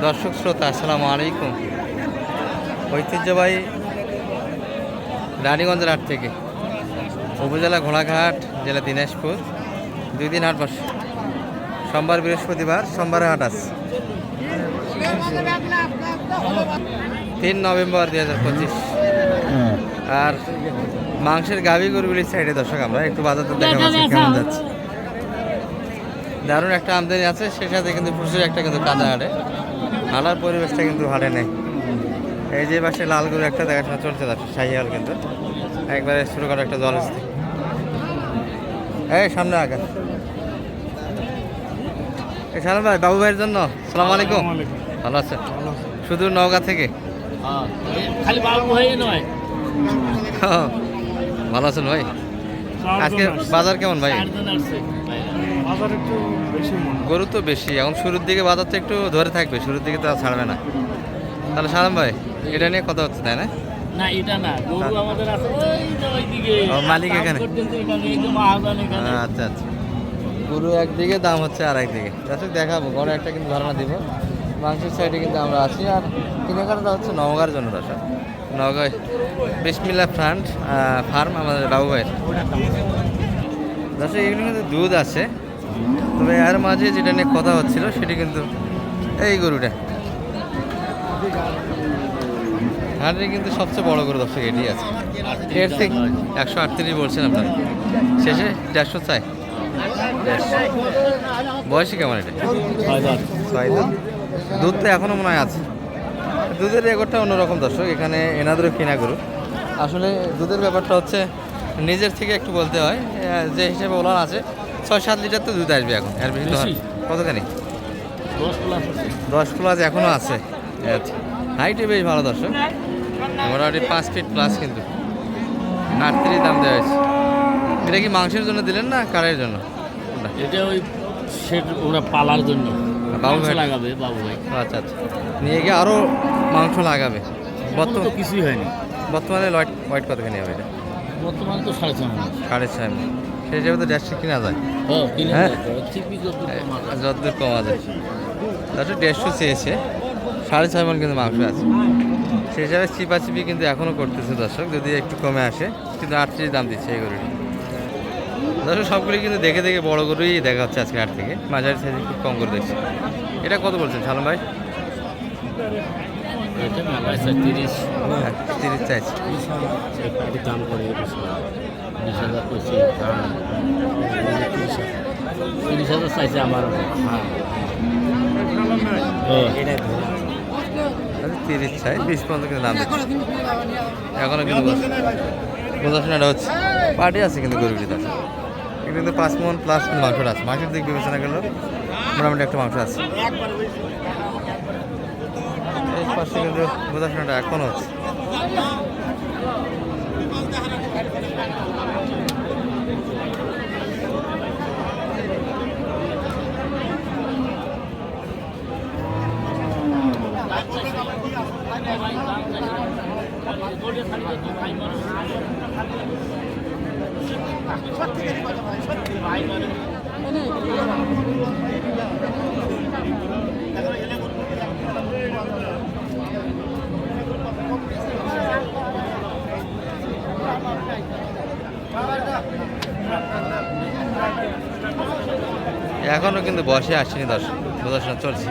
দর্শক শ্রোতা আসসালামু আলাইকুম। ঐতিহ্যবাহী রানীগঞ্জের হাট থেকে উপজেলা ঘোড়াঘাট, জেলা দিনাজপুর, 2 দিন হাট বসে। সোমবার বৃহস্পতিবার, সোমবারে হাট আছে। 3 নভেম্বর 2025। আর মাংসের গাভী গরুগুলির সাইডে দর্শক আমরা একটু বাজার দেখা পাচ্ছি কেমন যাচ্ছে। দারুণ একটা আমদানি আছে, সে সাথে কিন্তু প্রচুর একটা কিন্তু কাদা হাটে। হালার পরিবেশটা কিন্তু হাটে নেই। এই যে পাশে লাল গরু একটা দেখাশোনা চলছে যাচ্ছে, শাহিয়াল কিন্তু একবারে শুরু করা একটা জল আসছে। এই সামনে আগে সালাম ভাই, বাবু ভাইয়ের জন্য সালাম আলাইকুম। ভালো আছে? শুধু নওগাঁ থেকে? খালি বাবু ভাই নয়। ভালো আছেন ভাই? আজকে বাজার কেমন ভাই? গরু তো বেশি, এখন শুরুর দিকে বাজার তো একটু ধরে থাকবে, শুরুর দিকে তো আর ছাড়বে না। তাহলে সালাম ভাই, এটা নিয়ে কথা হচ্ছে তাই না? না এটা না, গরু আমাদের আছে ওইদিকে। মালিক এখানে? আচ্ছা আচ্ছা, গরু একদিকে, দাম হচ্ছে আর একদিকে। দর্শক দেখাবো, ঘরে একটা কিন্তু ধারণা দিব। মাংসের সাইডে কিন্তু আমরা আছি, আর কেনাকাটা হচ্ছে নওগাঁর জন্য। দর্শক নওগাঁয় বিসমিল্লাহ ফার্ম আমাদের বাবু ভাইয়ের। দর্শক এগুলো কিন্তু দুধ আছে, তবে এর মাঝে যেটা নিয়ে কথা হচ্ছিল সেটি কিন্তু এই গরুটা। হাটের কিন্তু সবচেয়ে বড় গরু দর্শক এটি আছে। এর থেকে 138 বলছেন আপনার, শেষে 150 চাই। বয়সী কেমন এটা? 6 দাঁত। দুধ তো এখনও মনে হয় আছে। দুধের রেকর্ডটা অন্যরকম দর্শক, এখানে এনাদেরও কেনা গরু। আসলে দুধের ব্যাপারটা হচ্ছে নিজের থেকে একটু বলতে হয়, যে হিসেবে ওলান আছে 6-7 লিটার তো দুধ আসবে এখন, এর বেশি তো কতখানি 10 প্লাস এখনও আছে। হাইটে বেশ ভালো দর্শক, মোটামুটি 5 ফিট প্লাস, কিন্তু 38 দাম দেওয়া হয়েছে। এটা কি মাংসের জন্য দিলেন না কারের জন্য? এটা ওই ওরা পালার জন্য বাবু ভাই লাগাবে, বাবু ভাই। আচ্ছা আচ্ছা, নিয়ে গিয়ে আরও মাংস লাগাবে। বর্তমানে কিছুই হয়নি। বর্তমানে ওয়াইট কতখানি হবে এটা? বর্তমানে তো 6.5 6.5। সেই হিসাবে তো 150 কিনা যায়। হ্যাঁ, যতদূর কমা যায়। তাহলে 150 চেয়েছে, 6.5 মণ কিন্তু মাংস আছে। সেই হিসাবে চিপাচিপি কিন্তু এখনও করতেছে দর্শক, যদি একটু কমে আসে, কিন্তু 38 দাম দিচ্ছে এই গরুটি। দর্শক সবগুলি কিন্তু দেখে দেখে বড় গরুই দেখা হচ্ছে আজকে হাট থেকে, মাঝারি সাইজে খুব কম করে দেখছি। এটা কত বলছেন সালাম ভাই? 30 চাইছে। দাম করে 30,000 চাইছে আমার। 30 চাই, 20 পর্যন্ত কিন্তু দাম দিচ্ছে। এখনও কিন্তু বোঝাশোনাটা হচ্ছে, পার্টি আছে কিন্তু গরুটি দর্শক। কিন্তু 5 মণ প্লাস কিন্তু মাংসটা আছে। মাংসের দিক বিবেচনা করলেও মোটামুটি একটা মাংস আছে। এই পাশে কিন্তু বোঝাশোনাটা এখনও হচ্ছে। এখনো কিন্তু বসে আসেনি দর্শক, বোঝাশোনা চলছে।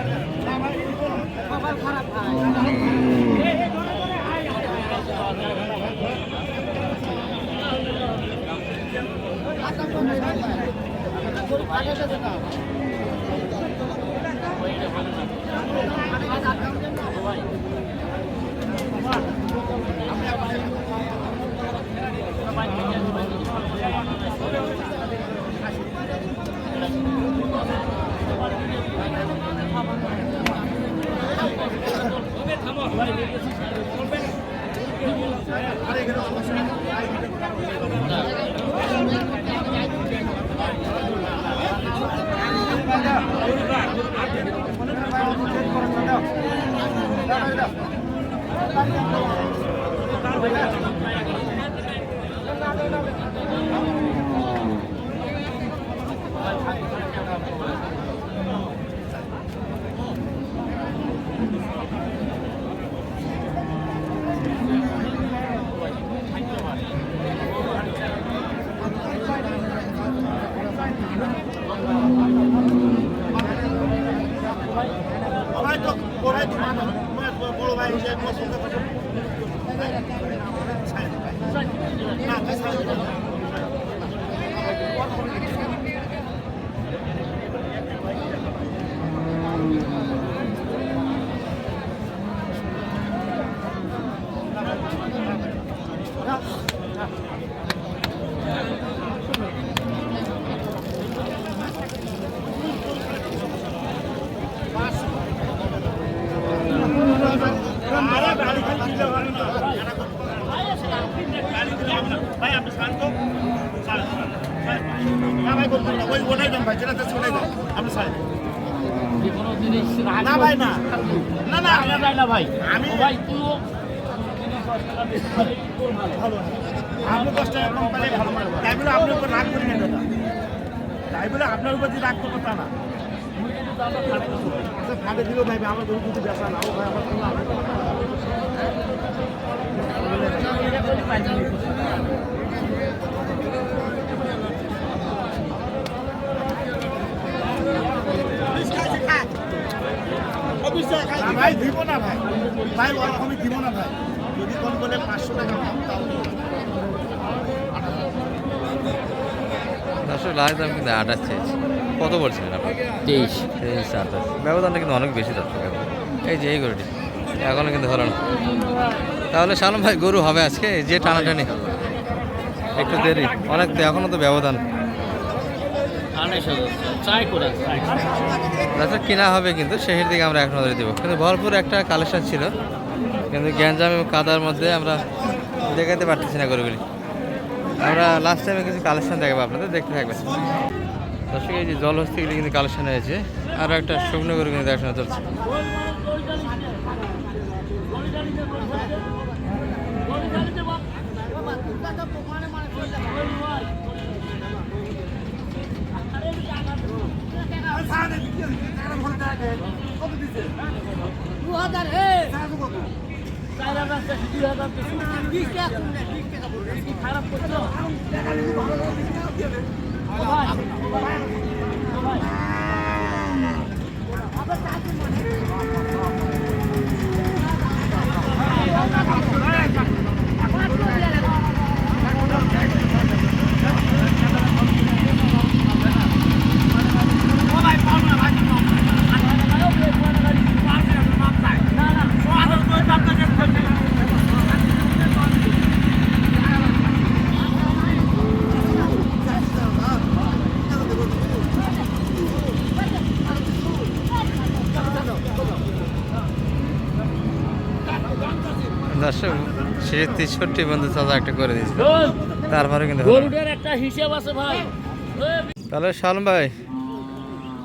যে কোনো জিনিস না ভাই না না না না ভাই না ভাই আমি ভাই কোনো জিনিস 10 টাকা বেশি হলে তোর ভালো আপনি 10 টাকা কম পেলে ভালো তাই বলে আপনার উপর রাগ করি না দাদা তাই বলে আপনার উপর যে রাগ করবো তা না আচ্ছা খাটে দিল ভাই আমার গরু দুটো বেচা না ও ভাই আমার কোনো ভাই দিব না ভাই ভাই ওরকমই দিব না ভাই যদি কোন বলে 500 টাকা কম তাও দর্শক লাস্ট দাম কিন্তু 28 চেয়েছে। কত বলছিলেন আপনি? 23 28 ব্যবধানটা কিন্তু অনেক বেশি দর্শক এখন। এই যে এই গরুটি এখনো কিন্তু হলো না। তাহলে শালম ভাই গরু হবে আজকে যে টানাটানি একটু দেরি অনেক তো এখনো তো ব্যবধান। 28,000 চাই করে তাছাড়া কিনা হবে কিন্তু শেষের দিকে আমরা এক নজরে দেবো কিন্তু ভরপুর একটা কালেকশন ছিল কিন্তু গ্যাঞ্জাম এবং কাদার মধ্যে আমরা দেখাতে পারতেছি না গরুগুলি। আমরা লাস্ট টাইমে কিছু কালেকশন দেখাবো আপনাদের দেখতে থাকবেন। দর্শক এই যে জলহস্তিগুলি কিন্তু কালেকশন হয়েছে আরও একটা শুকনো গরু কিন্তু দেখাশোনা চলছে। খারাপ করছো দর্শক সে 63 বন্ধু চাচা একটা করে দিয়েছিল তারপরে কিন্তু হলো না। গরুটার একটা হিসাব আছে ভাই তাহলে শালম ভাই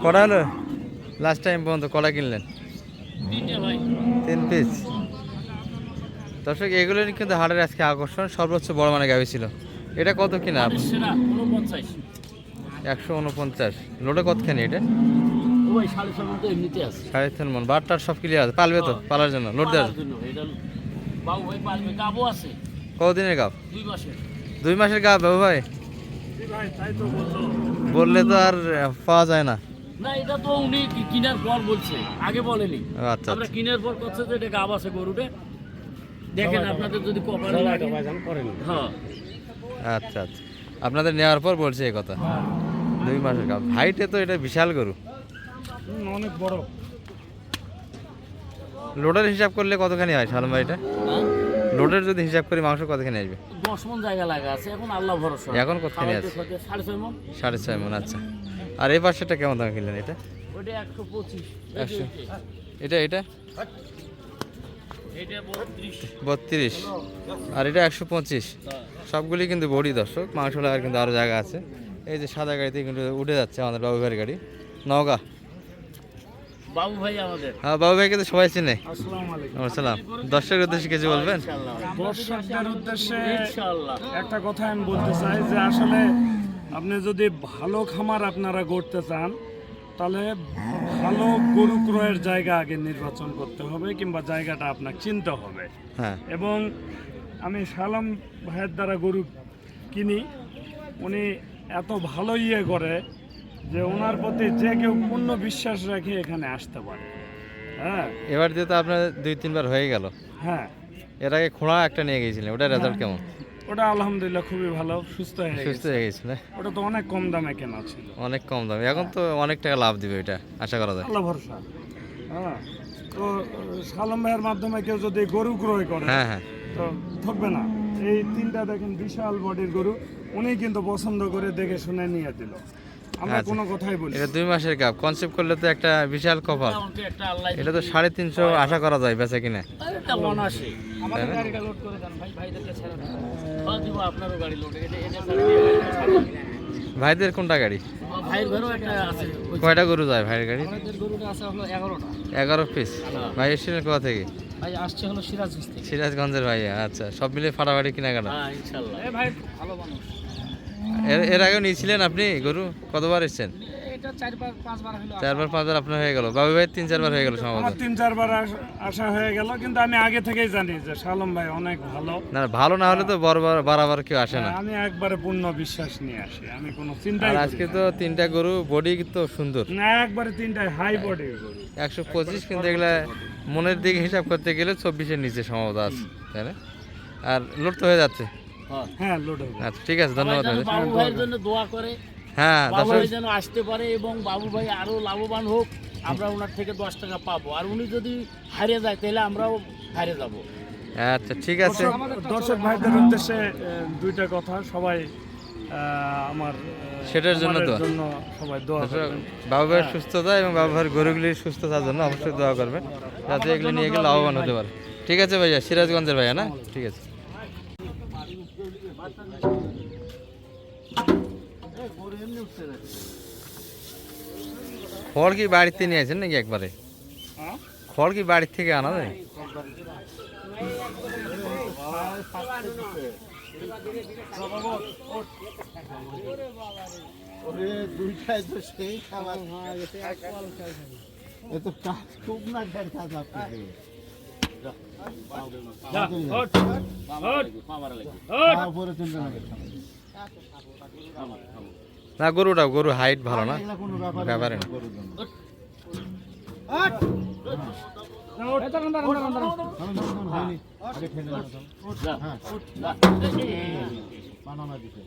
কটা হলো লাস্ট টাইম পর্যন্ত কটা কিনলেন? 3টে ভাই 3 পিস। দর্শক এগুলো কিন্তু হাটের আজকে আকর্ষণ সর্বোচ্চ বড় মানে গাভী ছিল। এটা কত কিনা আপনি? সেরা 49 149 লোডে কতখানি এটা? ও ভাই 6.5 মন তো এমনিতে আছে 3.5 মন বারটার সব ক্লিয়ার আছে পালবে তো পালার জন্য লোড দেওয়ার পালার জন্য এটা বাবু ভাই পালবে গাবো আছে কতদিনের গাভ? 2 মাসের 2 মাসের গাভ বাবু ভাই ভাই তাই তো বলতো বললে তো আর পাওয়া যায় না। না এটা তো উনি কিনার পর বলছে আগে বলেনি আচ্ছা আমরা কিনার পর করছে যে এটা গাব আছে গরুটা দেখেন আপনাদের যদি কপালে লাগে হ্যাঁ আচ্ছা আচ্ছা আপনাদের নেওয়ার পর বলছে এই কথা 2 মাসের গাভ হাইটে তো এটা বিশাল গরু। অনেক বড় লোডের হিসাব করলে কতখানি হয় শালম ভাই এটা? লোডের যদি হিসাব করি মাংস কতখানি আসবে? 10 মন জায়গা লাগা আছে এখন আল্লাহ ভরসা এখন কতখানি আছে? 6.5 মন 6.5 মন। আচ্ছা আর এই পাশেটা কেমন দাম কিনলেন এটা? ওটা 125 100 এটা এটা এটা 32 আর এটা 125 সবগুলি কিন্তু বড়ি দর্শক মাংস লাগার কিন্তু আরও জায়গা আছে। এই যে সাদা গাড়িতে কিন্তু উঠে যাচ্ছে আমাদের বাবু ভাইয়ের গাড়ি নওগাঁ। বাবু ভাই আমাদের হ্যাঁ বাবু ভাইকে তো সবাই চিনে। আসসালামু আলাইকুম আসসালাম দর্শকের উদ্দেশ্যে কিছু বলবেন? দর্শকদের উদ্দেশ্যে ইনশাআল্লাহ একটা কথা আমি বলতে চাই যে আসলে আপনি যদি ভালো খামার আপনারা গড়তে চান তাহলে ভালো গরু ক্রয়ের জায়গা আগে নির্বাচন করতে হবে কিংবা জায়গাটা আপনাকে চিনতে হবে। হ্যাঁ এবং আমি শালম ভাইয়ের দ্বারা গরু কিনি উনি এত ভালো করে যে ওনার প্রতি যে কেউ পূর্ণ বিশ্বাস রেখে এখানে আসতে পারে হ্যাঁ এবার দিয়ে তো আপনার 2-3 বার হয়ে গেল। হ্যাঁ এর আগে খোঁড়া একটা নিয়ে গিয়েছিলেন, ওটার রেজাল্ট কেমন? ওটা আলহামদুলিল্লাহ খুবই ভালো, সুস্থ হয়ে সুস্থ গেছে। হয়ে গেছে না? ওটা তো অনেক কম দামে কেনা ছিল। অনেক কম দামে, এখন তো অনেক টাকা লাভ দিবে এটা আশা করা যায়। আল্লাহ ভরসা। হ্যাঁ তো সালাম ভাইয়ের মাধ্যমে কেউ যদি গরু ক্রয় করে হ্যাঁ হ্যাঁ, তো ঠকবে না। এই তিনটা দেখেন বিশাল বডির গরু, উনি কিন্তু পছন্দ করে দেখে শুনে নিয়ে দিল, আমরা আচ্ছা। কোনো কথাই বলি এটা 2 মাসের গাব, কনসেপ্ট করলে তো একটা বিশাল কপাল। আমাকে একটা আল্লাহ এটা তো 350 আশা করা যায় বেচা কিনা। এটা অনাসে আমাদের তাই না? গাড়িটা লোড করে দেন ভাই, ভাইদেরকে ছেড়ে দেন। হ্যাঁ দিব, আপনারও গাড়ি লোড, এটা এটা ছেড়ে দিয়ে ভাইদের কোনটা গাড়ি? ভাইয়ের ঘরেও একটা আছে। কয়টা গরু যায় ভাইয়ের গাড়ি? আমাদের গরুটা আছে হলো 11টা। 11 পিস। ভাই এসেছিলেন কোথা থেকে? ভাই আসছে হলো সিরাজগঞ্জ থেকে। সিরাজগঞ্জের ভাই, আচ্ছা। সব মিলে ফাটাফাটি কেনাকাটা। হ্যাঁ ইনশাআল্লাহ। এ ভাই ভালো মানুষ। এর আগেও নিয়েছিলেন আপনি গরু? কতবার এসেছেন? এটা 4-5 বার হলো। 4-5 বার আপনার হয়ে গেল, বাবু ভাই 3-4 বার হয়ে গেল সম্ভবত। আমার 3-4 বার আসা হয়ে গেল, কিন্তু আমি আগে থেকেই জানি যে সালম ভাই অনেক ভালো। না ভালো না হলে তো বারবার কেউ আসে না। আমি একবারে পূর্ণ বিশ্বাস নিয়ে আসি, আমি কোনো চিন্তাই আর করি আজকে না। তো 3টা গরু, বডি তো সুন্দর, না একবারে তিনটায় হাই বডির গরু। 125, কিন্তু এগুলা মনের দিকে হিসাব করতে গেলে 24-এর নিচে সম্ভবত আছে, তাই না? আর লোড তো হয়ে যাচ্ছে। হ্যাঁ লোড হবে। আচ্ছা ঠিক আছে, ধন্যবাদ। যেন বাবু ভাইয়ের জন্য দোয়া করে, হ্যাঁ বাবু দর্শক, ভাই যেন আসতে পারে এবং বাবু ভাই আরো লাভবান হোক, আমরা ওনার থেকে 10 টাকা পাবো। আর উনি যদি হারিয়ে যায় তাহলে আমরাও হারিয়ে যাব। আচ্ছা ঠিক আছে। দর্শক ভাইদের উদ্দেশ্যে দুইটা কথা, সবাই আমার সেটার জন্য আমাদের দোয়া। জন্য সবাই দোয়া দর্শক, করবেন। বাবু ভাইয়ের সুস্থতা এবং বাবু ভাইয়ের গরুগুলির সুস্থতার জন্য অবশ্যই দোয়া করবেন, যাতে এগুলি নিয়ে গেলে লাভবান হতে পারে। ঠিক আছে ভাইয়া, সিরাজগঞ্জের ভাইয়া না? ঠিক আছে। খড় কি বাড়িতে নিয়ে আসেন নাকি একবারে? হ্যাঁ? খড় কি বাড়ির থেকে আনা যায়? দুইটাই তো সেই খাবার এ তো কাজ খুব না কাজ আপনাকে উপরে চিন্তা না করতে না গরু হাইট ভালো না, এগুলা কোনো ব্যাপার ব্যাপারে না। করার জন্য হয়নি আগে ঠেলে দাও হ্যাঁ বানানা দিতে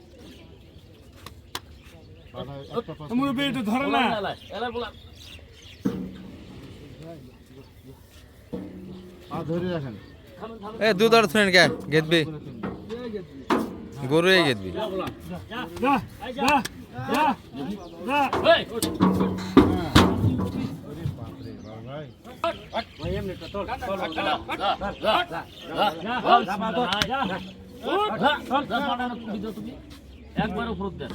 মুরব্বি একটু ধরে না। ধরে রাখেন এ দুধ আর শুনেন কে গেদবি গরু এই গেদবি। যা যা যা যা যা। একবার উপর দেন।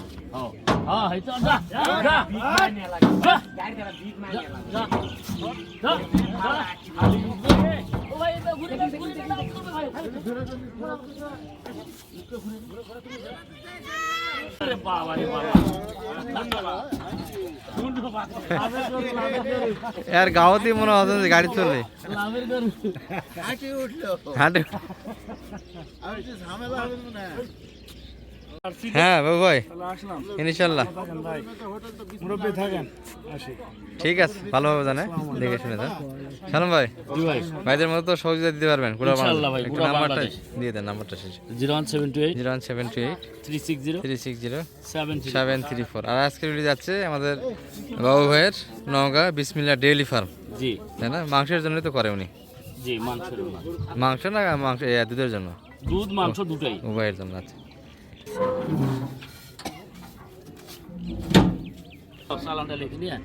আর গাঁৱতেই মনে হচ্ছে যে গাড়ি চলে হাঁটি উঠলো হাঁটে। আর কি ঝামেলা হবে না হ্যাঁ বাবু ভাই, তাহলে আসলাম। ইনশাল্লাহ। থাকেন ভাই, মুরব্বি থাকেন, আসি। ঠিক আছে, ভালোভাবে জানে দেখে শুনে যান। সালাম ভাই, ভাইদের মতো তো সহযোগিতা দিতে পারবেন? ইনশাআল্লাহ ভাই, একটু পুরা নাম্বারটা বাংলাদেশ। দিয়ে দেন, নাম্বারটা শেষে। 0178 01728 360 360 73 734। আর আজকে ভিডিও যাচ্ছে আমাদের বাবু ভাইয়ের নওগাঁ বিসমিল্লাহ ডেইলি ফার্ম, জি তাই না? মাংসের জন্যই তো করে উনি। জি, মাংসের মাংস না মাংস, দুধের জন্য? দুধ মাংস দুটাই। উভয়ের জন্য। আচ্ছা চালানটা লিখে নিয়ে